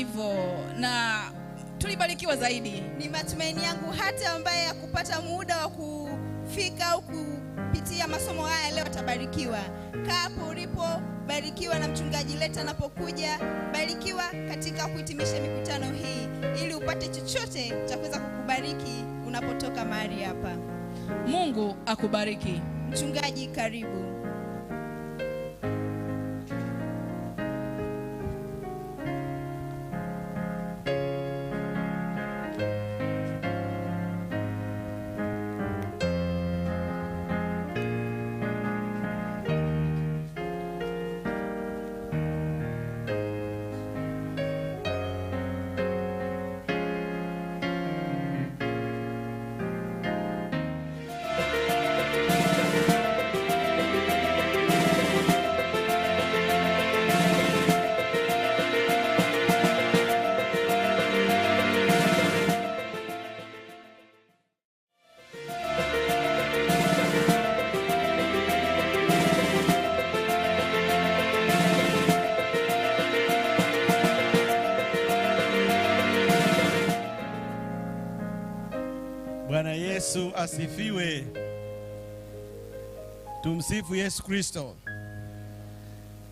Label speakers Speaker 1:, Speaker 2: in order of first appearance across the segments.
Speaker 1: hivyo na tulibarikiwa zaidi.
Speaker 2: Ni matumaini yangu hata ambaye hakupata muda wa kufika au kupitia masomo haya leo atabarikiwa. Kaa hapo ulipo, barikiwa na mchungaji Leta anapokuja, barikiwa katika kuhitimisha mikutano hii ili upate chochote cha kuweza kukubariki unapotoka mahali hapa.
Speaker 1: Mungu akubariki.
Speaker 2: Mchungaji, karibu.
Speaker 3: Bwana Yesu asifiwe. Tumsifu Yesu Kristo.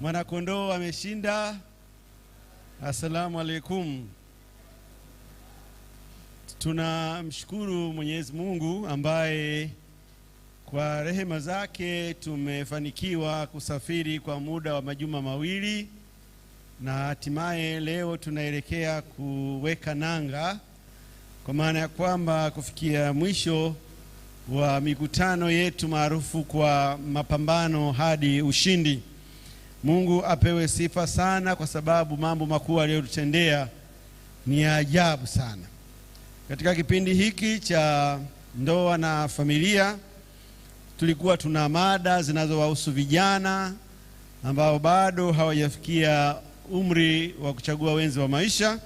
Speaker 3: Mwana kondoo ameshinda. Asalamu alaikum. Tunamshukuru Mwenyezi Mungu ambaye kwa rehema zake tumefanikiwa kusafiri kwa muda wa majuma mawili na hatimaye leo tunaelekea kuweka nanga, kwa maana ya kwamba kufikia mwisho wa mikutano yetu maarufu kwa mapambano hadi ushindi. Mungu apewe sifa sana kwa sababu mambo makuu aliyotutendea ni ajabu sana. Katika kipindi hiki cha ndoa na familia tulikuwa tuna mada zinazowahusu vijana ambao bado hawajafikia umri wa kuchagua wenzi wa maisha.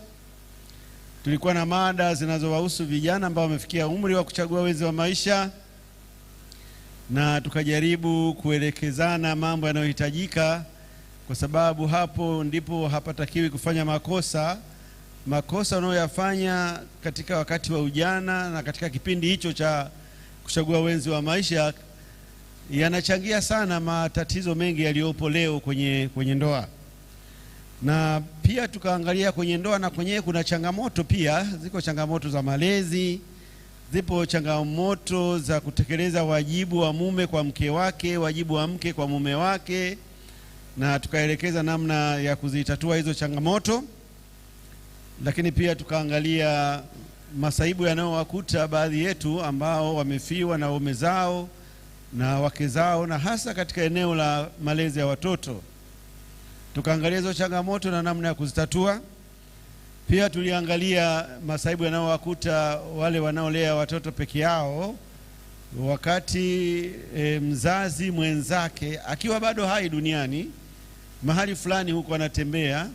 Speaker 3: Tulikuwa na mada zinazowahusu vijana ambao wamefikia umri wa kuchagua wenzi wa maisha, na tukajaribu kuelekezana mambo yanayohitajika, kwa sababu hapo ndipo hapatakiwi kufanya makosa. Makosa unayoyafanya katika wakati wa ujana na katika kipindi hicho cha kuchagua wenzi wa maisha yanachangia sana matatizo mengi yaliyopo leo kwenye ndoa. Na pia tukaangalia kwenye ndoa na kwenye kuna changamoto pia. Ziko changamoto za malezi, zipo changamoto za kutekeleza wajibu wa mume kwa mke wake, wajibu wa mke kwa mume wake, na tukaelekeza namna ya kuzitatua hizo changamoto. Lakini pia tukaangalia masaibu yanayowakuta baadhi yetu ambao wamefiwa na waume zao na wake zao, na hasa katika eneo la malezi ya watoto. Tukaangalia hizo changamoto na namna ya kuzitatua. Pia tuliangalia masaibu yanayowakuta wale wanaolea watoto peke yao, wakati mzazi mwenzake akiwa bado hai duniani, mahali fulani huko anatembea,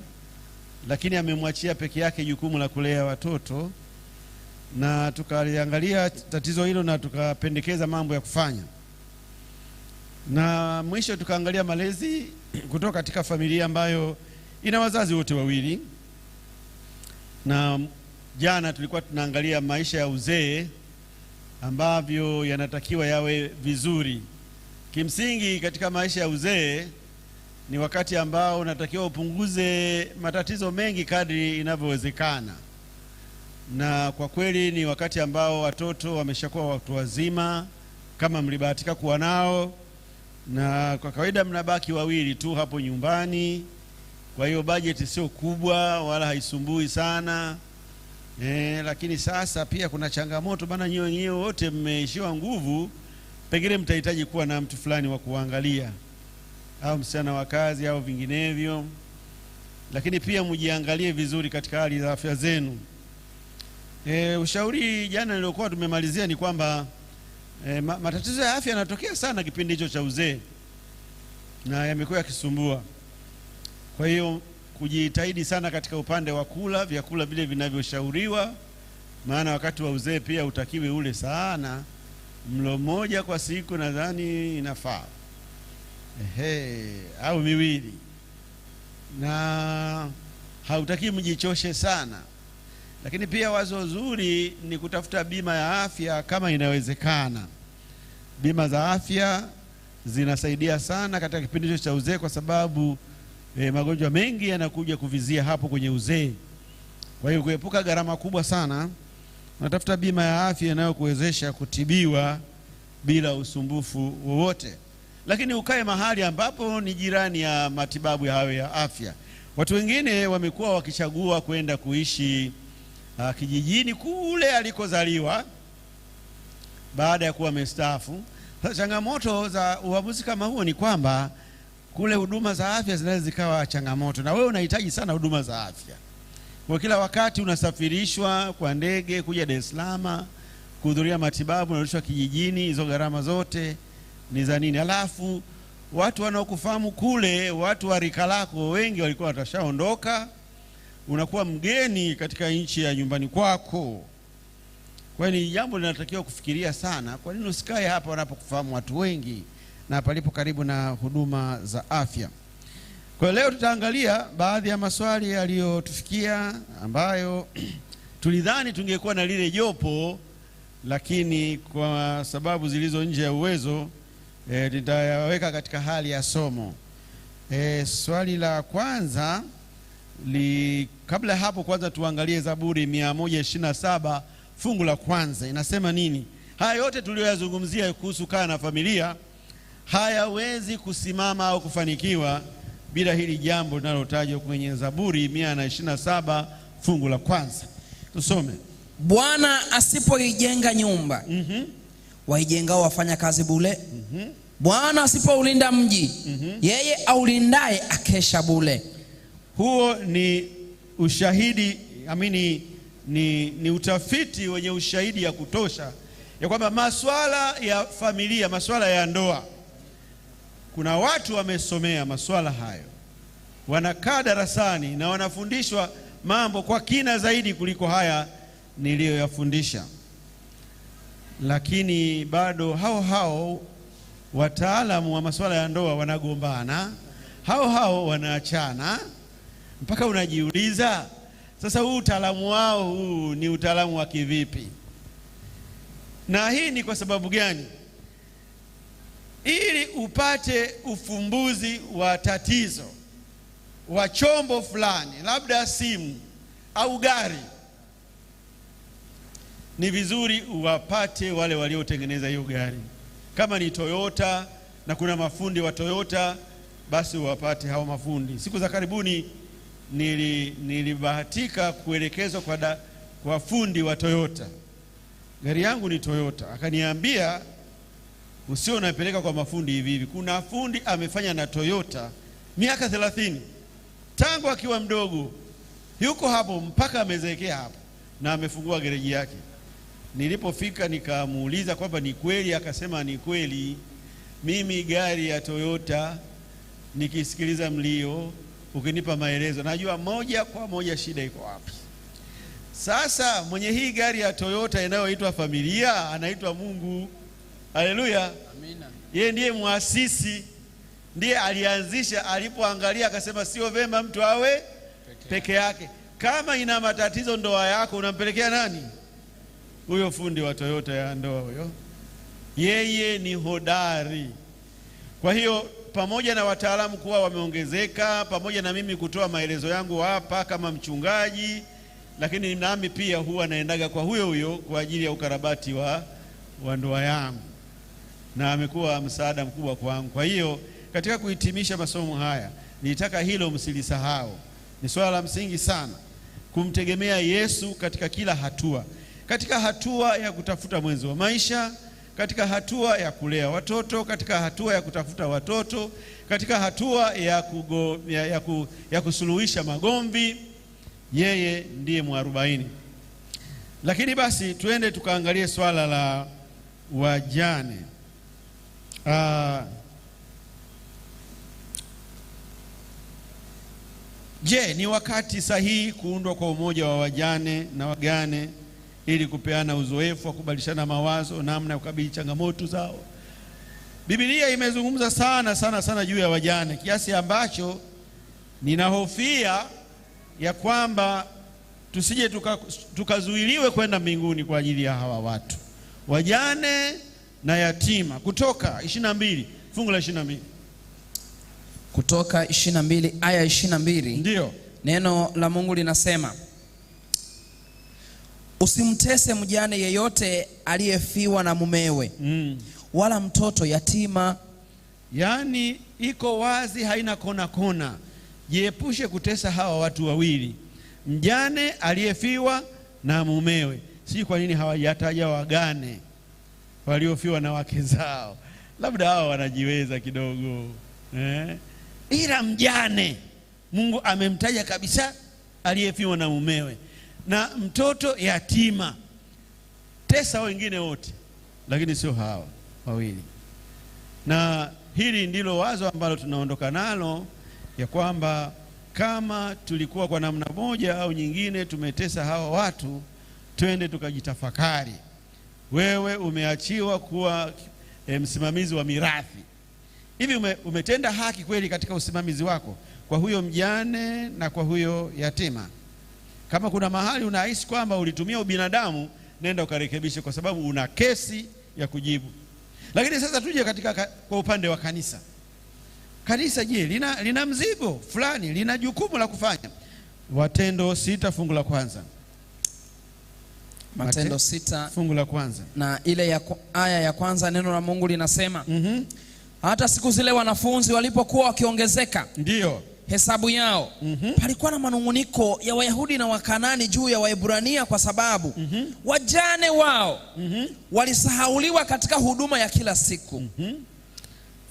Speaker 3: lakini amemwachia peke yake jukumu la kulea watoto. Na tukaliangalia tatizo hilo na tukapendekeza mambo ya kufanya. Na mwisho tukaangalia malezi kutoka katika familia ambayo ina wazazi wote wawili. Na jana tulikuwa tunaangalia maisha ya uzee ambavyo yanatakiwa yawe vizuri. Kimsingi katika maisha ya uzee ni wakati ambao unatakiwa upunguze matatizo mengi kadri inavyowezekana. Na kwa kweli ni wakati ambao watoto wameshakuwa watu wazima kama mlibahatika kuwa nao, na kwa kawaida mnabaki wawili tu hapo nyumbani. Kwa hiyo bajeti sio kubwa wala haisumbui sana. Lakini sasa pia kuna changamoto bana, nyewe wote mmeishiwa nguvu, pengine mtahitaji kuwa na mtu fulani wa kuangalia, au msichana wa kazi au vinginevyo. Lakini pia mjiangalie vizuri katika hali za afya zenu. Ushauri jana niliokuwa tumemalizia ni kwamba matatizo ya afya yanatokea sana kipindi hicho cha uzee na yamekuwa yakisumbua. Kwa hiyo kujitahidi sana katika upande wa kula vyakula vile vinavyoshauriwa, maana wakati wa uzee pia utakiwi ule sana. Mlo mmoja kwa siku nadhani inafaa, au miwili. Na hautaki mjichoshe sana. Lakini pia wazo zuri ni kutafuta bima ya afya kama inawezekana. Bima za afya zinasaidia sana katika kipindi cha uzee, kwa sababu magonjwa mengi yanakuja kuvizia hapo kwenye uzee. Kwa hiyo kuepuka gharama kubwa sana, unatafuta bima ya afya inayokuwezesha kutibiwa bila usumbufu wowote. Lakini ukae mahali ambapo ni jirani ya matibabu hayo ya afya. Watu wengine wamekuwa wakichagua kwenda kuishi kijijini kule alikozaliwa baada ya kuwa amestaafu. Changamoto za uamuzi kama huo ni kwamba kule huduma za afya zinaweza zikawa changamoto, na wewe unahitaji sana huduma za afya. Kwa kila wakati unasafirishwa kwa ndege kuja Dar es Salaam kuhudhuria matibabu, unarudishwa kijijini, hizo gharama zote ni za nini? Alafu watu wanaokufahamu kule, watu wa rika lako wengi walikuwa watashaondoka, unakuwa mgeni katika nchi ya nyumbani kwako. Kwa hiyo ni jambo linatakiwa kufikiria sana, kwa nini usikae hapa wanapokufahamu watu wengi na palipo karibu na huduma za afya. Kwa leo tutaangalia baadhi ya maswali yaliyotufikia ambayo tulidhani tungekuwa na lile jopo, lakini kwa sababu zilizo nje ya uwezo nitayaweka katika hali ya somo. Swali la kwanza kabla hapo, kwanza tuangalie Zaburi 127 fungu la kwanza. Inasema nini? Haya yote tuliyoyazungumzia kuhusu kaa na familia hayawezi kusimama au kufanikiwa bila hili jambo linalotajwa kwenye Zaburi 127 fungu la kwanza. Tusome.
Speaker 4: Bwana asipoijenga nyumba, waijengao wafanya kazi bure. Bwana asipoulinda mji, yeye aulindaye akesha bure.
Speaker 3: Huo ni ushahidi, ni utafiti wenye ushahidi ya kutosha ya kwamba masuala ya familia, masuala ya ndoa, kuna watu wamesomea masuala hayo, wanakaa darasani na wanafundishwa mambo kwa kina zaidi kuliko haya niliyoyafundisha. Lakini bado hao wataalamu wa masuala ya ndoa wanagombana, hao wanaachana, mpaka unajiuliza sasa huu utaalamu wao huu ni utaalamu wa kivipi? Na hii ni kwa sababu gani? Ili upate ufumbuzi wa tatizo wa chombo fulani, labda simu au gari, ni vizuri uwapate wale waliotengeneza hiyo gari. Kama ni Toyota na kuna mafundi wa Toyota, basi uwapate hao mafundi. Siku za karibuni nilibahatika kuelekezwa kwa fundi wa Toyota. Gari yangu ni Toyota, akaniambia usio unapeleka kwa mafundi hivi hivi. Kuna fundi amefanya na Toyota miaka 30 tangu akiwa mdogo, yuko hapo mpaka amezeekea hapo na amefungua gereji yake. Nilipofika nikamuuliza kwamba ni kweli, akasema ni kweli. Mimi gari ya Toyota nikisikiliza mlio, ukinipa maelezo, najua moja kwa moja shida iko wapi. Sasa mwenye hii gari ya Toyota inayoitwa familia anaitwa Mungu. Haleluya.
Speaker 4: Amina.
Speaker 3: Yeye ndiye muasisi, ndiye alianzisha. Alipoangalia akasema sio vema mtu awe peke yake. Kama ina matatizo ndoa yako, unampelekea nani? Huyo fundi wa Toyota ya ndoa huyo. Yeye ni hodari. Kwa hiyo pamoja na wataalamu kuwa wameongezeka, pamoja na mimi kutoa maelezo yangu hapa kama mchungaji, lakini nami pia huwa naendaga kwa huyo kwa ajili ya ukarabati wa ndoa yangu, na amekuwa msaada mkubwa kwangu. Kwa hiyo katika kuhitimisha masomo haya, nitaka hilo msilisahau. Ni swala la msingi sana kumtegemea Yesu katika kila hatua, katika hatua ya kutafuta mwenzi wa maisha, katika hatua ya kulea watoto, katika hatua ya kutafuta watoto, katika hatua ya kusuluhisha magomvi. Yeye ndiye mwarobaini. Lakini basi tuende tukaangalie swala la wajane. Je, ni wakati sahihi kuundwa kwa umoja wa wajane na wagane ili kupeana uzoefu wa kubadilishana mawazo namna ya kukabili changamoto zao? Biblia imezungumza sana juu ya wajane, kiasi ambacho ninahofia ya kwamba tusije tukazuiliwe kwenda mbinguni kwa ajili ya hawa watu wajane na yatima. Kutoka 22 fungu la 22.
Speaker 4: Kutoka 22 aya 22.
Speaker 3: Ndio.
Speaker 4: Neno la Mungu linasema, usimtese mjane yeyote aliyefiwa na mumewe, wala mtoto yatima.
Speaker 3: Yaani iko wazi, haina kona kona. Jiepushe kutesa hawa watu wawili, mjane aliyefiwa na mumewe. Si kwa nini hawajataja wagane waliofiwa na wake zao? Labda hao wanajiweza kidogo, ila mjane Mungu amemtaja kabisa, aliyefiwa na mumewe, na mtoto yatima. Tesa wengine wote, lakini sio hawa wawili. Na hili ndilo wazo ambalo tunaondoka nalo, ya kwamba kama tulikuwa kwa namna moja au nyingine tumetesa hawa watu, twende tukajitafakari. Wewe umeachiwa kuwa msimamizi wa mirathi. Hivi umetenda haki kweli katika usimamizi wako kwa huyo mjane na kwa huyo yatima? Kama kuna mahali unahisi kwamba ulitumia ubinadamu, nenda ukarekebishe, kwa sababu una kesi ya kujibu. Lakini sasa tuje kwa upande wa kanisa. Kanisa je, lina mzigo fulani, lina jukumu la kufanya. Matendo 6 fungu la kwanza.
Speaker 4: Matendo 6
Speaker 3: fungu la kwanza
Speaker 4: na ile aya ya kwanza, neno la Mungu linasema, hata siku zile wanafunzi walipokuwa wakiongezeka,
Speaker 3: ndio
Speaker 4: hesabu yao, palikuwa na manunguniko ya Wayahudi na Wakanani juu ya Waebrania, kwa sababu wajane wao walisahauliwa katika huduma ya kila siku.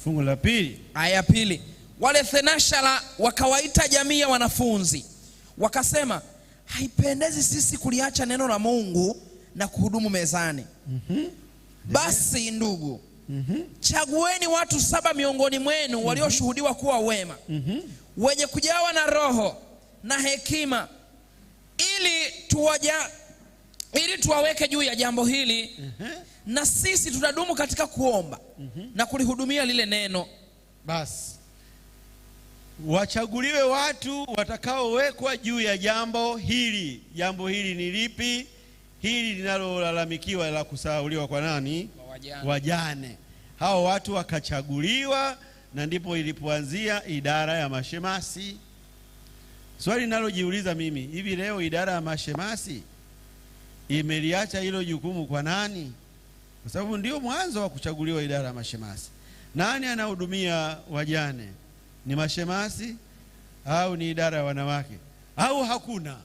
Speaker 3: Fungu la pili,
Speaker 4: aya ya pili, wale thenashara wakawaita jamii ya wanafunzi, wakasema, haipendezi sisi kuliacha neno la Mungu na kuhudumu mezani. Basi ndugu, chagueni watu 7 miongoni mwenu walioshuhudiwa kuwa wema, wenye kujawa na roho na hekima, ili tuwaweke juu ya jambo hili, na sisi tutadumu katika kuomba na kulihudumia lile neno.
Speaker 3: Basi wachaguliwe watu watakaowekwa juu ya jambo hili. Jambo hili ni lipi? Hili linalolalamikiwa la kusahauliwa kwa nani? Wajane. Hao watu wakachaguliwa, na ndipo ilipoanzia idara ya mashemasi. Swali ninalojiuliza mimi, hivi leo idara ya mashemasi imeliacha hilo jukumu kwa nani? Kwa sababu ndio mwanzo wa kuchaguliwa idara ya mashemasi. Nani anahudumia wajane? Ni mashemasi au ni idara ya wanawake, au hakuna?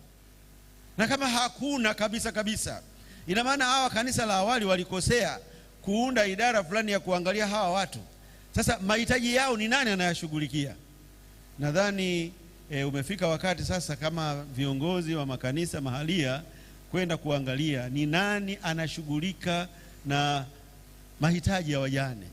Speaker 3: Na kama hakuna kabisa, ina maana hawa kanisa la awali walikosea kuunda idara fulani ya kuangalia hawa watu. Sasa mahitaji yao ni nani anayashughulikia? Nadhani umefika wakati sasa kama viongozi wa makanisa mahalia kwenda kuangalia ni nani anashughulika na mahitaji ya wajane,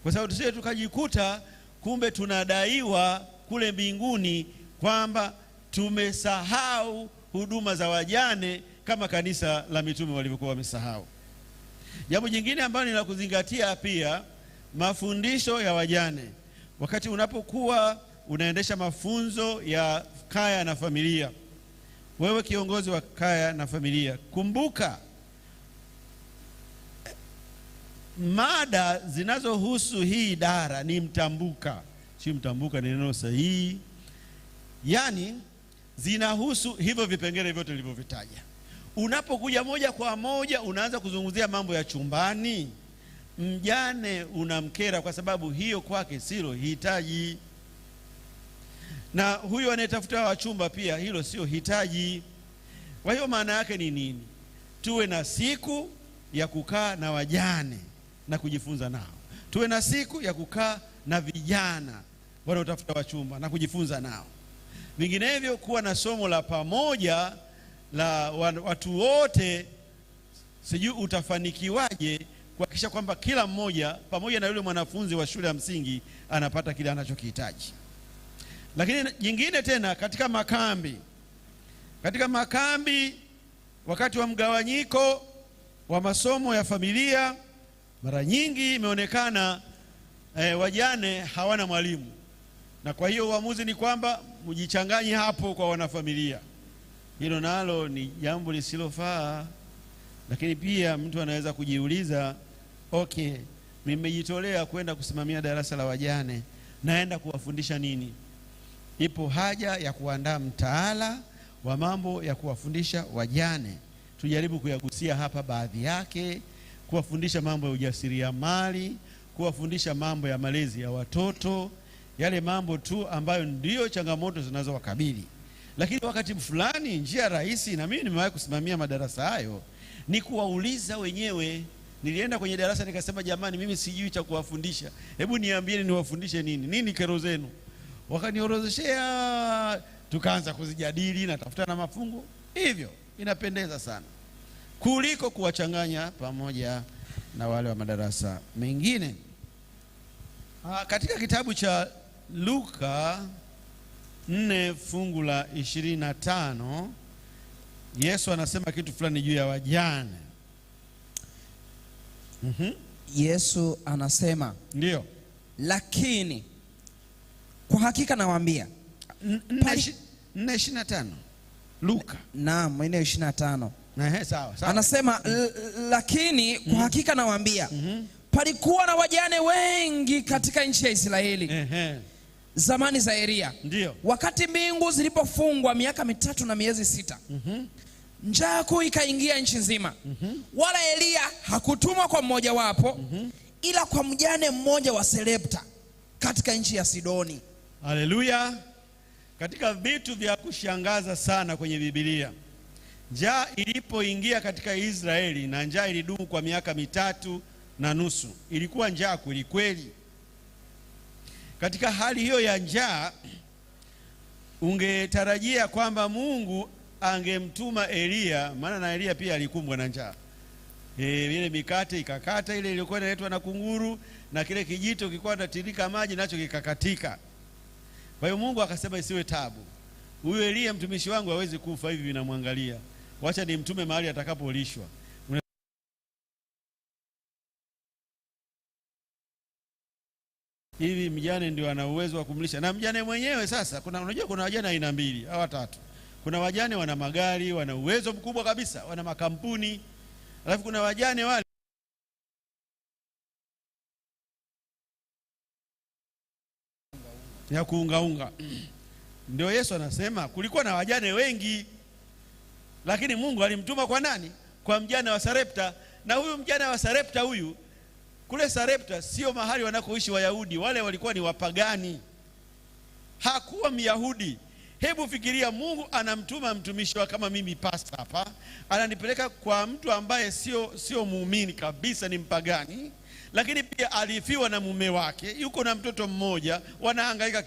Speaker 3: kwa sababu tusije tukajikuta kumbe tunadaiwa kule mbinguni kwamba tumesahau huduma za wajane kama kanisa la mitume walivyokuwa wamesahau. Jambo jingine ambalo ni la kuzingatia pia, mafundisho ya wajane. Wakati unapokuwa unaendesha mafunzo ya kaya na familia, wewe kiongozi wa kaya na familia, kumbuka mada zinazohusu hii idara ni mtambuka. Si mtambuka ni neno sahihi, yaani zinahusu hivyo vipengele vyote nilivyovitaja. Unapokuja moja kwa moja unaanza kuzungumzia mambo ya chumbani, mjane unamkera kwa sababu hiyo kwake silo hitaji, na huyo anayetafuta wachumba pia hilo sio hitaji. Kwa hiyo maana yake ni nini? Tuwe na siku ya kukaa na wajane na kujifunza nao. Tuwe na siku ya kukaa na vijana wanaotafuta wachumba na kujifunza nao. Vinginevyo kuwa na somo la pamoja la watu wote, sijui utafanikiwaje kuhakikisha kwamba kila mmoja pamoja na yule mwanafunzi wa shule ya msingi anapata kile anachokihitaji. Lakini jingine tena, katika makambi wakati wa mgawanyiko wa masomo ya familia, mara nyingi imeonekana wajane hawana mwalimu, na kwa hiyo uamuzi ni kwamba mjichanganye hapo kwa wanafamilia. Hilo nalo ni jambo lisilofaa. Lakini pia mtu anaweza kujiuliza, okay, nimejitolea kwenda kusimamia darasa la wajane, naenda kuwafundisha nini? Ipo haja ya kuandaa mtaala wa mambo ya kuwafundisha wajane. Tujaribu kuyagusia hapa baadhi yake: kuwafundisha mambo ya ujasiriamali, kuwafundisha mambo ya malezi ya watoto, yale mambo tu ambayo ndiyo changamoto zinazowakabili. Lakini wakati fulani njia rahisi, na mimi nimewahi kusimamia madarasa hayo, ni kuwauliza wenyewe. Nilienda kwenye darasa nikasema, jamani, mimi sijui cha kuwafundisha, hebu niambieni niwafundishe nini? Nini kero zenu? Wakaniorozeshea, tukaanza kuzijadili na tafuta na mafungu. Hivyo inapendeza sana kuliko kuwachanganya pamoja na wale wa madarasa mengine. Katika kitabu cha Luka 4 fungu la 25, Yesu anasema kitu fulani juu ya wajane.
Speaker 4: Yesu anasema,
Speaker 3: ndio,
Speaker 4: lakini kwa hakika nawaambia,
Speaker 3: 4:25 Luka.
Speaker 4: Naam, 4:25.
Speaker 3: Sawa.
Speaker 4: Anasema lakini kwa hakika nawaambia, palikuwa na wajane wengi katika nchi ya Israeli zamani za Elia,
Speaker 3: ndio,
Speaker 4: wakati mbingu zilipofungwa miaka 3 na miezi 6. Njaa kuu ikaingia nchi nzima. Wala Elia hakutumwa kwa mmoja wapo, ila kwa mjane mmoja wa Sarepta katika nchi ya Sidoni.
Speaker 3: Haleluya. Katika vitu vya kushangaza sana kwenye Biblia, njaa ilipoingia katika Israeli, na njaa ilidumu kwa miaka 3.5, ilikuwa njaa kweli kweli. Katika hali hiyo ya njaa, ungetarajia kwamba Mungu angemtuma Elia, maana na Elia pia alikumbwa na njaa. Ile mikate ikakata, ile iliyokuwa inaletwa na kunguru, na kile kijito kilikuwa kinatirika maji nacho kikakatika. Kwa hiyo Mungu akasema isiwe tabu, huyu Elia mtumishi wangu hawezi kufa hivi vinamwangalia, wacha nimtume mahali atakapolishwa. Hivi mjane ndio ana uwezo wa kumlisha, na mjane mwenyewe sasa, unajua kuna wajane aina mbili au tatu. Kuna wajane wana magari, wana uwezo mkubwa kabisa, wana makampuni. Alafu kuna wajane wale ya kuungaunga. Ndio Yesu anasema kulikuwa na wajane wengi, lakini Mungu alimtuma kwa nani? Kwa mjane wa Sarepta. Na huyu mjane wa Sarepta huyu, kule Sarepta sio mahali wanakoishi Wayahudi, wale walikuwa ni wapagani, hakuwa Myahudi. Hebu fikiria, Mungu anamtuma mtumishi wa kama mimi pasta hapa, ananipeleka kwa mtu ambaye sio muumini kabisa, ni mpagani, lakini pia alifiwa na mume wake, yuko na mtoto mmoja, wanahangaika.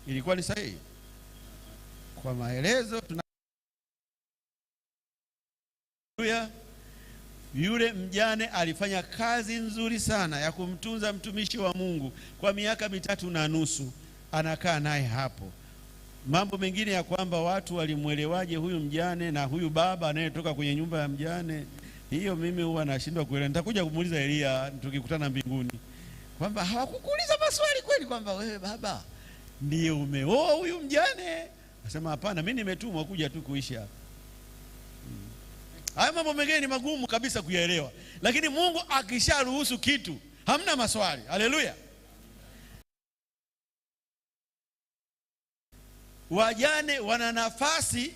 Speaker 3: Ilikuwa ni sahihi? Kwa maelezo yule mjane alifanya kazi nzuri sana ya kumtunza mtumishi wa Mungu kwa miaka 3.5, anakaa naye hapo. Mambo mengine ya kwamba watu walimwelewaje huyu mjane na huyu baba anayetoka kwenye nyumba ya mjane, hiyo mimi huwa nashindwa kuelewa. Nitakuja kumuuliza Elia tukikutana mbinguni, kwamba hawakukuuliza maswali kweli, kwamba wewe baba ndiye umeoa huyu mjane? Nasema hapana, mimi nimetumwa kuja tu kuishi hapa. Haya mambo mengine ni magumu kabisa kuyaelewa, lakini Mungu akisharuhusu kitu hamna maswali. Haleluya. Wajane wana nafasi,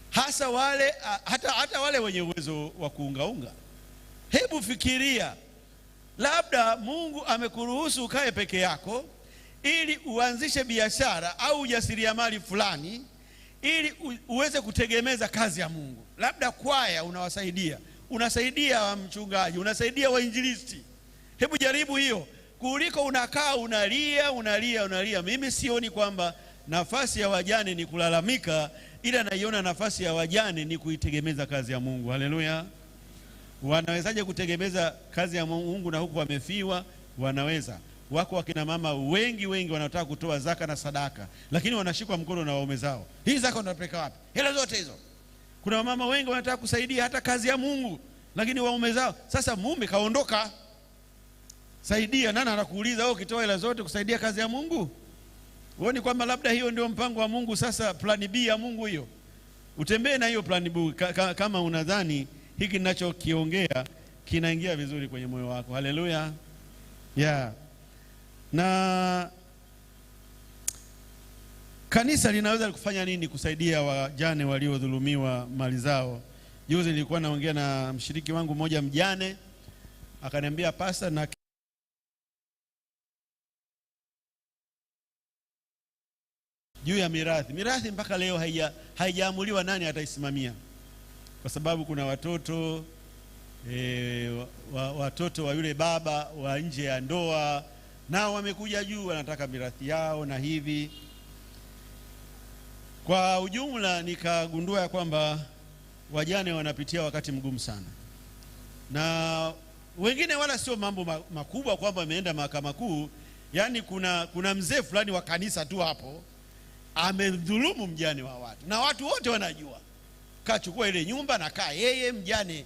Speaker 3: hasa wale hata wale wenye uwezo wa kuungaunga. Hebu fikiria, labda Mungu amekuruhusu ukae peke yako ili uanzishe biashara au ujasiriamali fulani, ili uweze kutegemeza kazi ya Mungu. Labda kwaya unawasaidia, unasaidia mchungaji, unasaidia wainjilisti. Hebu jaribu hiyo, kuliko unakaa unalia. Mimi sioni kwamba nafasi ya wajane ni kulalamika, ila naiona nafasi ya wajane ni kuitegemeza kazi ya Mungu. Haleluya. Wanawezaje kutegemeza kazi ya Mungu na huku wamefiwa? Wanaweza. Wako wakina mama wengi wanataka kutoa zaka na sadaka, lakini wanashikwa mkono na waume zao. Hii zaka unapeleka wapi? Hela zote hizo. Kuna mama wengi wanataka kusaidia hata kazi ya Mungu, lakini waume zao, sasa mume kaondoka, Saidia. Nani anakuuliza wewe ukitoa hela zote kusaidia kazi ya Mungu? Uone kwamba labda hiyo ndio mpango wa Mungu, sasa plan B ya Mungu hiyo. Utembee na hiyo plan B kama unadhani hiki ninachokiongea kinaingia vizuri kwenye moyo wako. Haleluya. Yeah. Na kanisa linaweza kufanya nini kusaidia wajane waliodhulumiwa mali zao? Juzi nilikuwa naongea na mshiriki wangu mmoja mjane, akaniambia pasta, na juu ya mirathi mpaka leo haijaamuliwa nani ataisimamia, kwa sababu kuna watoto watoto wa yule baba wa nje ya ndoa nao wamekuja juu, wanataka mirathi yao na hivi. Kwa ujumla nikagundua ya kwamba wajane wanapitia wakati mgumu sana, na wengine wala sio mambo makubwa kwamba wameenda mahakama kuu. Yani kuna mzee fulani wa kanisa tu hapo amedhulumu mjane wa watu, na watu wote wanajua. Kachukua ile nyumba na kaa yeye, mjane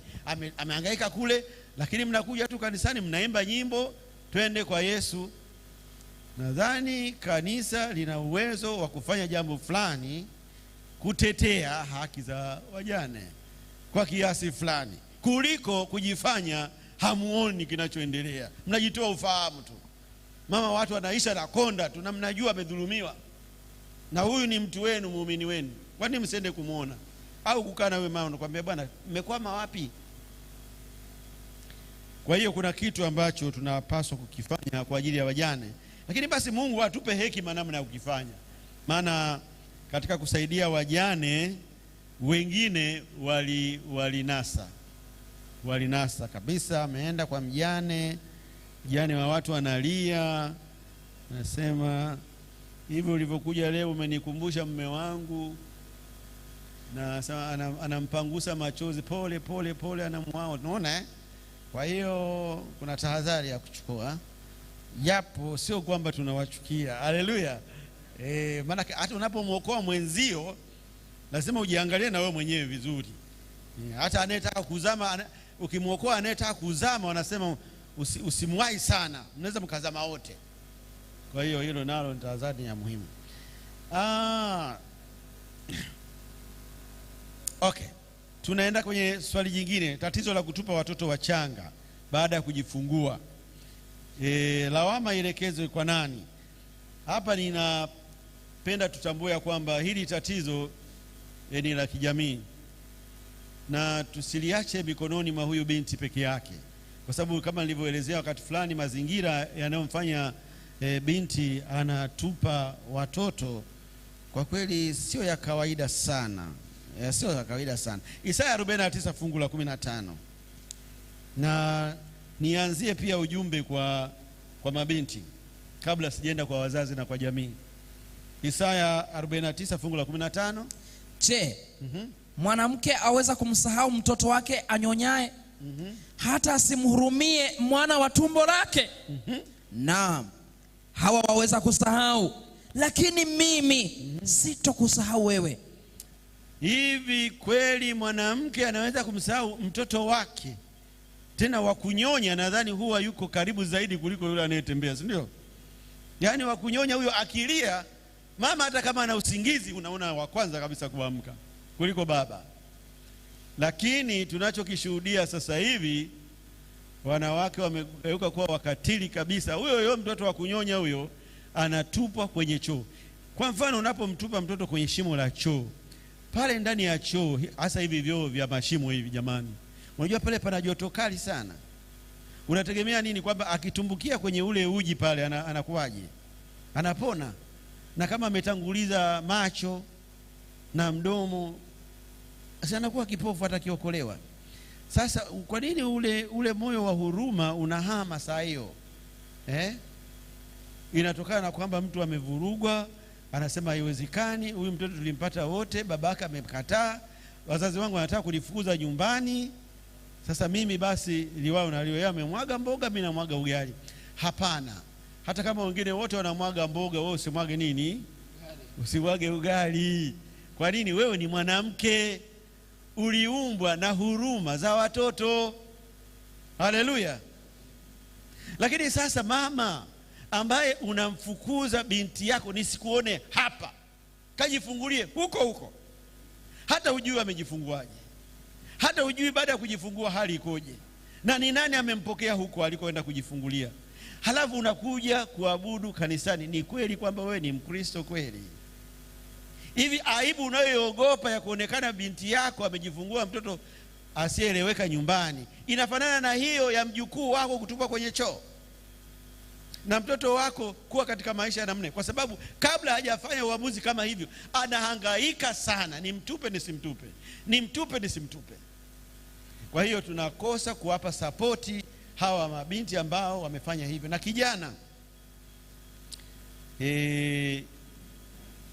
Speaker 3: amehangaika kule, lakini mnakuja tu kanisani mnaimba nyimbo twende kwa Yesu. Nadhani kanisa lina uwezo wa kufanya jambo fulani kutetea haki za wajane kwa kiasi fulani, kuliko kujifanya hamuoni kinachoendelea. Mnajitoa ufahamu tu. Mama, watu wanaisha na konda tu na mnajua amedhulumiwa, na huyu ni mtu wenu, muumini wenu. Kwani msende kumuona au kukaa na wewe mama nakwambia bwana mmekwama wapi? Kwa hiyo kuna kitu ambacho tunapaswa kukifanya kwa ajili ya wajane, lakini basi Mungu atupe hekima namna ya kukifanya. Maana katika kusaidia wajane wengine walinasa kabisa. Ameenda kwa mjane wa watu analia, nasema hivi ulivyokuja leo umenikumbusha mume wangu, na anampangusa machozi pole pole anamwao, unaona Kwa hiyo kuna tahadhari ya kuchukua, japo sio kwamba tunawachukia. Haleluya. Maana hata unapomwokoa mwenzio lazima ujiangalie na wewe mwenyewe vizuri. Hata anayetaka kuzama, ukimwokoa anayetaka kuzama wanasema usimwahi sana, mnaweza mkazama wote. Kwa hiyo hilo nalo ni tahadhari ya muhimu. Okay. Tunaenda kwenye swali jingine, tatizo la kutupa watoto wachanga baada ya kujifungua. Lawama ielekezwe kwa nani? Hapa ninapenda tutambue kwamba hili tatizo ni la kijamii, na tusiliache mikononi mwa huyu binti peke yake, kwa sababu kama nilivyoelezea wakati fulani, mazingira yanayomfanya binti anatupa watoto kwa kweli sio ya kawaida sana. Sio ya kawaida sana. Isaya 49 fungu la 15. Na nianzie pia ujumbe kwa mabinti kabla sijaenda kwa wazazi na kwa jamii. Isaya 49 fungu la 15.
Speaker 4: Je, mwanamke aweza kumsahau mtoto wake anyonyaye, hata asimhurumie mwana wa tumbo lake? Naam, hawa waweza kusahau, lakini mimi sitokusahau wewe.
Speaker 3: Hivi kweli mwanamke anaweza kumsahau mtoto wake, tena wa kunyonya? Nadhani huwa yuko karibu zaidi kuliko yule anayetembea, si ndio? Yaani wa kunyonya huyo akilia, mama hata kama ana usingizi unaona wa kwanza kabisa kuamka kuliko baba. Lakini tunachokishuhudia sasa hivi, wanawake wamegeuka kuwa wakatili kabisa. Huyo mtoto wa kunyonya huyo anatupwa kwenye choo. Kwa mfano, unapomtupa mtoto kwenye shimo la choo, pale ndani ya choo, hasa hivi vyoo vya mashimo hivi, jamani, unajua pale pana joto kali sana. Unategemea nini? Kwamba akitumbukia kwenye ule uji pale anakuwaje? Anapona? Na kama ametanguliza macho na mdomo, sasa anakuwa kipofu, atakiokolewa. Sasa kwa nini ule moyo wa huruma unahama saa hiyo? Inatokana na kwamba mtu amevurugwa, anasema haiwezekani, huyu mtoto tulimpata wote, babaka amekataa, wazazi wangu wanataka kulifukuza nyumbani, sasa mimi basi liwao na liwe. Yeye amemwaga mboga, mimi namwaga ugali. Hapana. Hata kama wengine wote wanamwaga mboga, wewe usimwage nini? Usimwage ugali. Kwa nini? Wewe ni mwanamke, uliumbwa na huruma za watoto. Haleluya. Lakini sasa mama ambaye unamfukuza binti yako, nisikuone hapa, kajifungulie huko huko, hata ujui amejifunguaje, hata ujui baada ya kujifungua hali ikoje, na ni nani amempokea huko alikoenda kujifungulia, halafu unakuja kuabudu kanisani. Ni kweli kwamba wewe ni Mkristo kweli? Hivi aibu unayoogopa ya kuonekana binti yako amejifungua mtoto asiyeeleweka nyumbani inafanana na hiyo ya mjukuu wako kutupwa kwenye choo, na mtoto wako kuwa katika maisha ya namna, kwa sababu kabla hajafanya uamuzi kama hivyo anahangaika sana, nimtupe nisimtupe, nimtupe nisimtupe. Kwa hiyo tunakosa kuwapa sapoti hawa mabinti ambao wamefanya hivyo. Na kijana,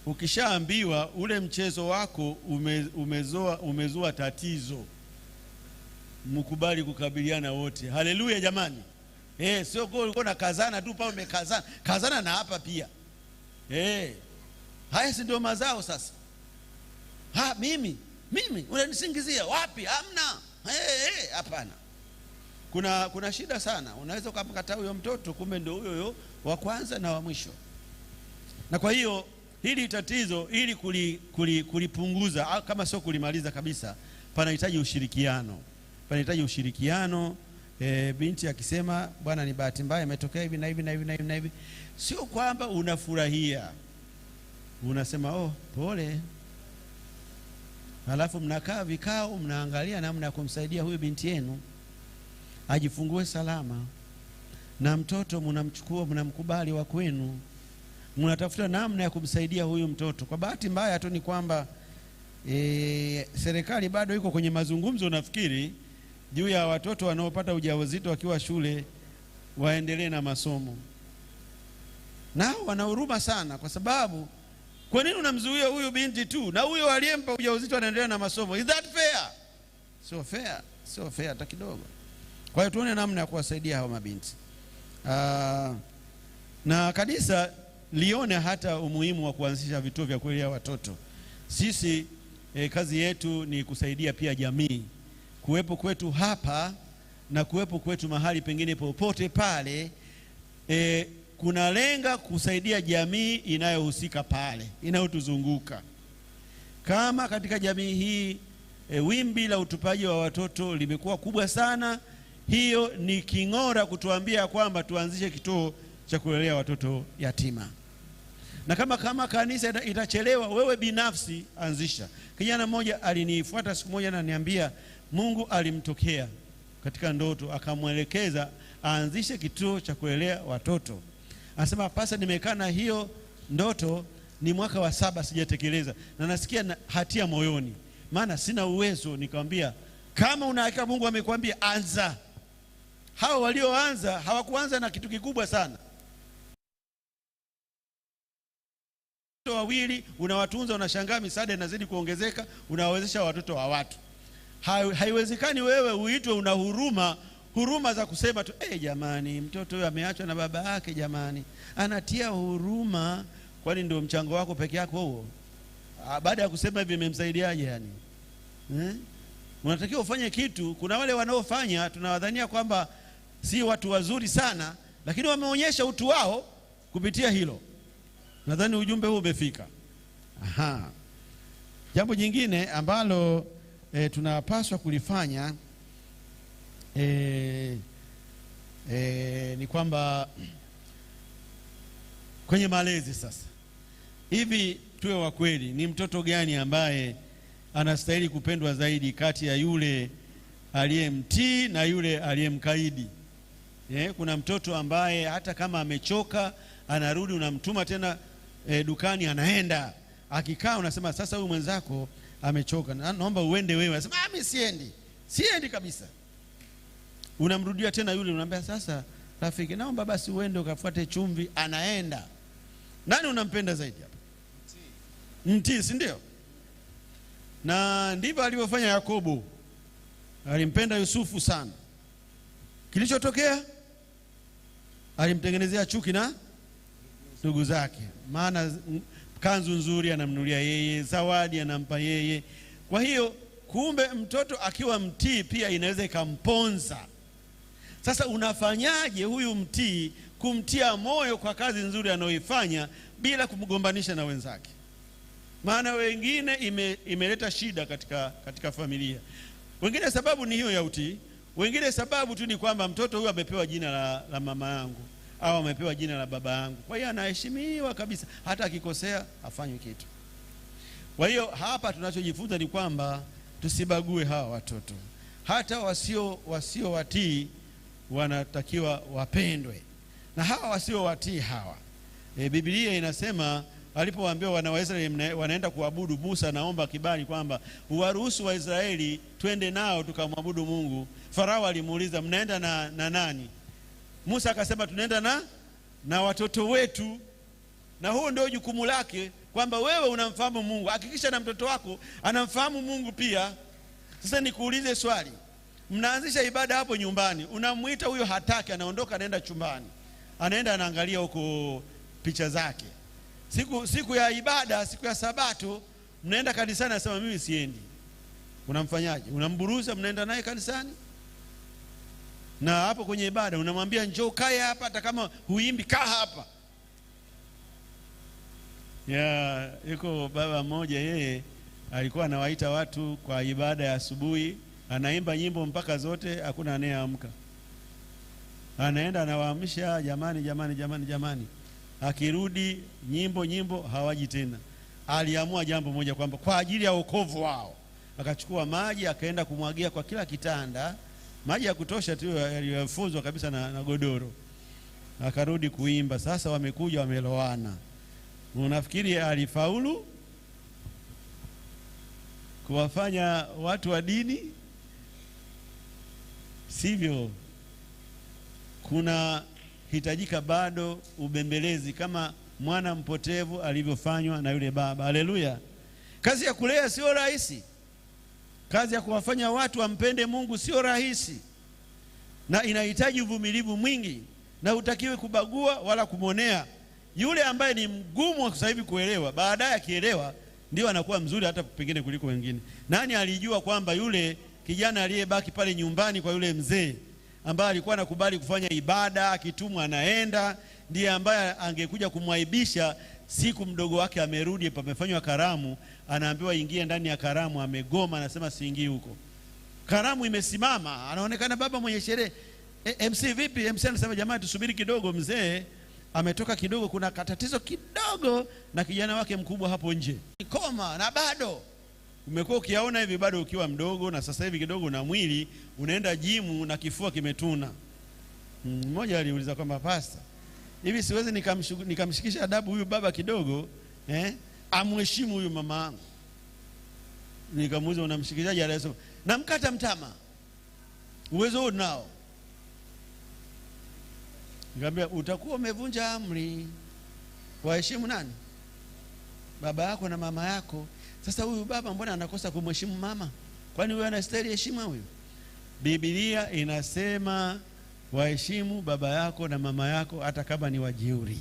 Speaker 3: ukishaambiwa ule mchezo wako umezua tatizo, mkubali kukabiliana wote. Haleluya jamani. Sio uko na kazana tu pale, umekazana kazana na hapa pia. Haya si ndio mazao sasa? Mimi unanisingizia wapi? Hamna. Hapana. Kuna shida sana. Unaweza ukamkataa huyo mtoto, kumbe ndio huyo wa kwanza na wa mwisho. Na kwa hiyo hili tatizo, ili kulipunguza kama sio kulimaliza kabisa, panahitaji ushirikiano. Panahitaji ushirikiano. Binti akisema bwana, ni bahati mbaya imetokea hivi na hivi na hivi na hivi na hivi, sio kwamba unafurahia, unasema pole, halafu mnakaa vikao, mnaangalia namna ya kumsaidia huyu binti yenu ajifungue salama, na mtoto mnamchukua, mnamkubali wa kwenu, mnatafuta namna ya kumsaidia huyu mtoto. Kwa bahati mbaya tu ni kwamba serikali bado iko kwenye mazungumzo, nafikiri, juu ya watoto wanaopata ujauzito wakiwa shule waendelee na masomo. Nao wana huruma sana, kwa sababu kwa nini unamzuia huyu binti tu na huyo aliyempa ujauzito anaendelea na masomo? Is that fair? Sio fair, sio fair hata kidogo. Kwa hiyo tuone namna ya kuwasaidia hao mabinti. Na kanisa lione hata umuhimu wa kuanzisha vituo vya kulea watoto. Sisi kazi yetu ni kusaidia pia jamii. Kuwepo kwetu hapa na kuwepo kwetu mahali pengine popote pale, kuna lenga kusaidia jamii inayohusika pale, inayotuzunguka. Kama katika jamii hii wimbi la utupaji wa watoto limekuwa kubwa sana, hiyo ni king'ora kutuambia kwamba tuanzishe kituo cha kulelea watoto yatima. Na kama kanisa itachelewa, wewe binafsi anzisha. Kijana mmoja alinifuata siku moja na niambia Mungu alimtokea katika ndoto akamwelekeza aanzishe kituo cha kulelea watoto. Anasema, pasa nimekaa na hiyo ndoto ni mwaka wa 7 sijatekeleza, na nasikia hatia moyoni, maana sina uwezo. Nikamwambia, kama una hakika Mungu amekwambia, anza. Hao walioanza hawakuanza na kitu kikubwa sana. Wawili unawatunza, unashangaa misaada inazidi kuongezeka, unawawezesha watoto wa watu. Haiwezekani wewe uitwe una huruma za kusema tu jamani, mtoto huyo ameachwa na baba yake, jamani, anatia huruma. Kwani ndio mchango wako peke yako huo? Baada ya kusema hivi imemsaidiaje yani? Unatakiwa ufanye kitu. Kuna wale wanaofanya tunawadhania kwamba si watu wazuri sana, lakini wameonyesha utu wao kupitia hilo. Nadhani ujumbe huu umefika. Jambo jingine ambalo tunapaswa kulifanya ni kwamba kwenye malezi sasa, hivi tuwe wa kweli, ni mtoto gani ambaye anastahili kupendwa zaidi kati ya yule aliyemtii na yule aliyemkaidi? Kuna mtoto ambaye hata kama amechoka anarudi, unamtuma tena dukani, anaenda, akikaa unasema sasa huyu mwenzako amechoka, naomba uende wewe. Anasema mimi siendi kabisa. Unamrudia tena yule, unamwambia sasa rafiki, naomba basi uende ukafuate chumvi. Anaenda. Nani unampenda zaidi hapa? Mtii, si ndio? Na ndivyo alivyofanya Yakobo. Alimpenda Yusufu sana. Kilichotokea, alimtengenezea chuki na ndugu zake, maana kanzu nzuri anamnunulia yeye, zawadi anampa yeye. Kwa hiyo kumbe mtoto akiwa mtii pia inaweza ikamponza. Sasa unafanyaje huyu mtii kumtia moyo kwa kazi nzuri anayoifanya bila kumgombanisha na wenzake? Maana wengine imeleta shida katika familia. Wengine sababu ni hiyo ya utii, wengine sababu tu ni kwamba mtoto huyu amepewa jina la mama yangu au amepewa jina la baba yangu, kwa hiyo anaheshimiwa kabisa, hata akikosea afanywe kitu. Kwa hiyo hapa tunachojifunza ni kwamba tusibague hawa watoto, hata wasio watii wanatakiwa wapendwe, na hawa wasio watii hawa, Biblia inasema alipowaambia wana wa Israeli wanaenda kuabudu, Musa naomba kibali kwamba uwaruhusu Waisraeli twende nao tukamwabudu Mungu. Farao alimuuliza mnaenda na nani? Musa akasema tunaenda na watoto wetu. Na huo ndio jukumu lake, kwamba wewe unamfahamu Mungu, hakikisha na mtoto wako anamfahamu Mungu pia. Sasa nikuulize swali, mnaanzisha ibada hapo nyumbani, unamuita huyo, hataki, anaondoka anaenda chumbani, anaenda anaangalia huko picha zake. Siku ya ibada, siku ya Sabato, mnaenda kanisani, anasema mimi siendi. Unamfanyaje? Unamburuza, mnaenda naye kanisani, na hapo kwenye ibada unamwambia njoo kae hapa, hata kama huimbi kaa hapa. Yuko baba mmoja, yeye alikuwa anawaita watu kwa ibada ya asubuhi, anaimba nyimbo mpaka zote, hakuna anayeamka. Anaenda anawaamsha, jamani jamani jamani jamani. Akirudi nyimbo hawaji tena. Aliamua jambo moja, kwamba kwa ajili ya wokovu wao akachukua maji akaenda kumwagia kwa kila kitanda, maji ya kutosha tu yaliyofuzwa kabisa na godoro. Akarudi kuimba. Sasa wamekuja wameloana. Unafikiri alifaulu kuwafanya watu wa dini? Sivyo. Kuna hitajika bado ubembelezi, kama mwana mpotevu alivyofanywa na yule baba. Haleluya. Kazi ya kulea sio rahisi. Kazi ya kuwafanya watu wampende Mungu sio rahisi, na inahitaji uvumilivu mwingi, na hutakiwi kubagua wala kumonea. Yule ambaye ni mgumu sasa hivi kuelewa, baadaye akielewa ndio anakuwa mzuri hata pengine kuliko wengine. Nani alijua kwamba yule kijana aliyebaki pale nyumbani kwa yule mzee ambaye alikuwa anakubali kufanya ibada, akitumwa anaenda, ndiye ambaye angekuja kumwaibisha siku mdogo wake amerudi, pamefanywa karamu, anaambiwa ingie ndani ya karamu, amegoma, anasema siingii huko. Karamu imesimama, anaonekana baba mwenye sherehe. MC vipi? MC anasema jamani tusubiri kidogo, mzee ametoka kidogo, kuna katatizo kidogo na kijana wake mkubwa hapo nje. Koma, na bado umekuwa ukiaona hivi bado ukiwa mdogo, na sasa hivi kidogo na mwili unaenda jimu na kifua kimetuna. Mmoja aliuliza kwamba pastor, hivi siwezi nikamshikisha adabu huyu baba kidogo, amheshimu huyu mama yangu? Nikamuuliza unamshikishaje? Anasema namkata mtama. Uwezo huo nao. Nikamwambia utakuwa umevunja amri. Waheshimu nani? Baba yako na mama yako. Sasa huyu baba mbona anakosa kumheshimu mama? Kwani huyu anastahili heshima huyu? Biblia inasema waheshimu baba yako na mama yako hata kama ni wajeuri.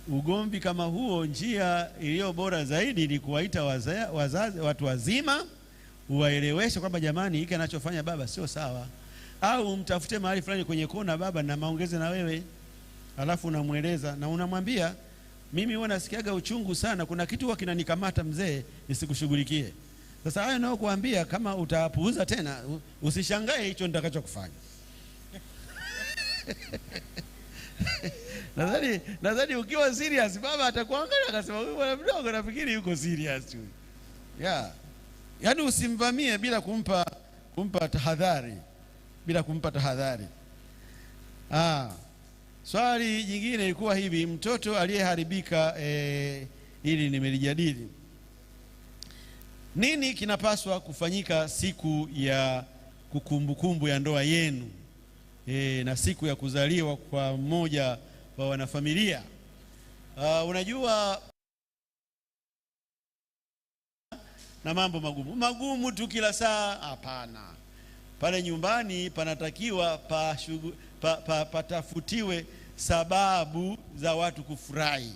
Speaker 3: Ugomvi kama huo, njia iliyo bora zaidi ni kuwaita wazazi, watu wazima, uwaeleweshe kwamba jamani hiki anachofanya baba sio sawa. Au mtafute mahali fulani kwenye kona, baba na maongeze na wewe, alafu unamweleza na unamwambia mimi huwa nasikiaga uchungu sana, kuna kitu huwa kinanikamata mzee, nisikushughulikie. Sasa hayo nao kuambia, kama utapuuza tena usishangae hicho nitakachokufanya. Nadhani ukiwa serious baba atakuangalia akasema huyu bwana mdogo nafikiri yuko serious huyu. Yaani usimvamie bila kumpa tahadhari, bila kumpa tahadhari. Swali jingine ilikuwa hivi, mtoto aliyeharibika, ili nimelijadili. Nini kinapaswa kufanyika siku ya kukumbukumbu ya ndoa yenu na siku ya kuzaliwa kwa mmoja wa wanafamilia? Unajua na mambo magumu tu kila saa, hapana. Pale nyumbani panatakiwa patafutiwe sababu za watu kufurahi.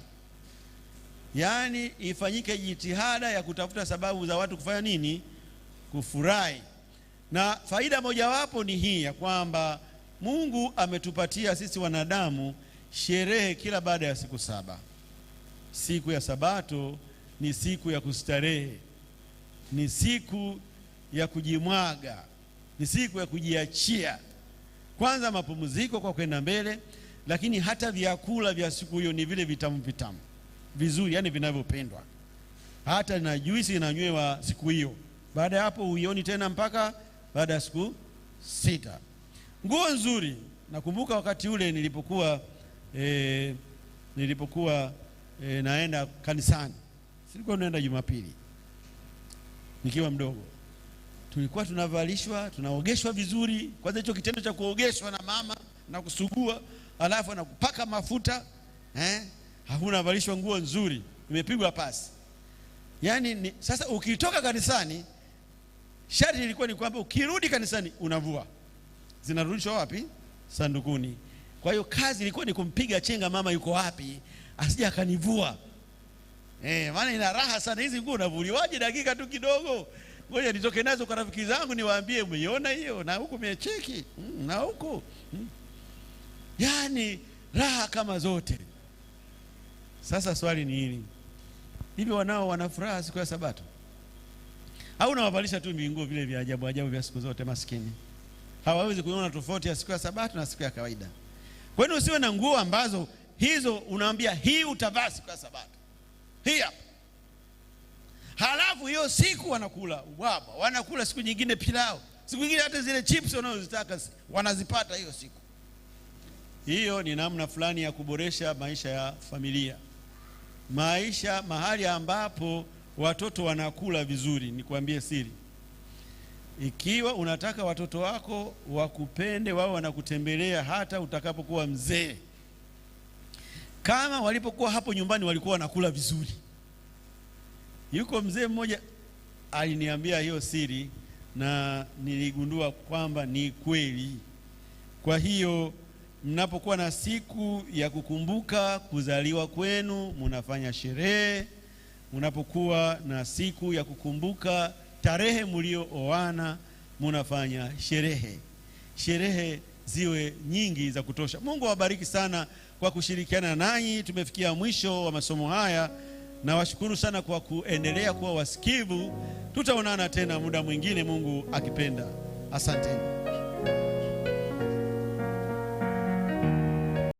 Speaker 3: Yaani ifanyike jitihada ya kutafuta sababu za watu kufanya nini? Kufurahi. Na faida mojawapo ni hii ya kwamba Mungu ametupatia sisi wanadamu sherehe kila baada ya siku 7. Siku ya Sabato ni siku ya kustarehe, ni siku ya kujimwaga, ni siku ya kujiachia. Kwanza mapumziko kwa kwenda mbele, lakini hata vyakula vya siku hiyo ni vile vitamu vizuri, yani vinavyopendwa. Hata na juisi inanywewa siku hiyo. Baada ya hapo uioni tena mpaka baada ya siku 6. Nguo nzuri. Nakumbuka wakati ule nilipokuwa naenda kanisani. Silikuwa naenda Jumapili. Nikiwa mdogo. Tulikuwa tunavalishwa, tunaogeshwa vizuri. Kwanza hicho kitendo cha kuogeshwa na mama na kusugua, alafu na kupaka mafuta, hakuna valishwa nguo nzuri, imepigwa pasi. Yaani sasa ukitoka kanisani, sharti ilikuwa ni kwamba ukirudi kanisani unavua. Zinarudishwa wapi? Sandukuni. Kwa hiyo kazi ilikuwa ni kumpiga chenga mama yuko wapi, asije akanivua. Maana ina raha sana hizi nguo unavuliwaje dakika tu kidogo. Ngoja nitoke nazo kwa rafiki zangu niwaambie umeiona hiyo na huko umecheki na huko. Yaani raha kama zote. Sasa swali ni hili. Hivi wanao wana furaha siku ya Sabato? Au unawavalisha tu vinguo vile vya ajabu ajabu vya siku zote maskini? Hawawezi kuona tofauti ya siku ya Sabato na siku ya kawaida. Kwa nini usiwe na nguo ambazo hizo unaambia hii utavaa siku ya Sabato? Hii hapa. Halafu hiyo siku wanakula ubwabwa, wanakula siku nyingine pilau, siku nyingine hata zile chips wanazozitaka wanazipata hiyo siku. Hiyo ni namna fulani ya kuboresha maisha ya familia. Maisha mahali ambapo watoto wanakula vizuri. Nikwambie siri. Ikiwa unataka watoto wako wakupende, wao wanakutembelea hata utakapokuwa mzee. Kama walipokuwa hapo nyumbani walikuwa wanakula vizuri. Yuko mzee mmoja aliniambia hiyo siri na niligundua kwamba ni kweli. Kwa hiyo mnapokuwa na siku ya kukumbuka kuzaliwa kwenu, mnafanya sherehe. Mnapokuwa na siku ya kukumbuka tarehe mliooana, mnafanya sherehe. Sherehe ziwe nyingi za kutosha. Mungu awabariki sana kwa kushirikiana nanyi. Tumefikia mwisho wa masomo haya. Na washukuru sana kwa kuendelea kuwa wasikivu. Tutaonana tena muda mwingine Mungu akipenda. Asante.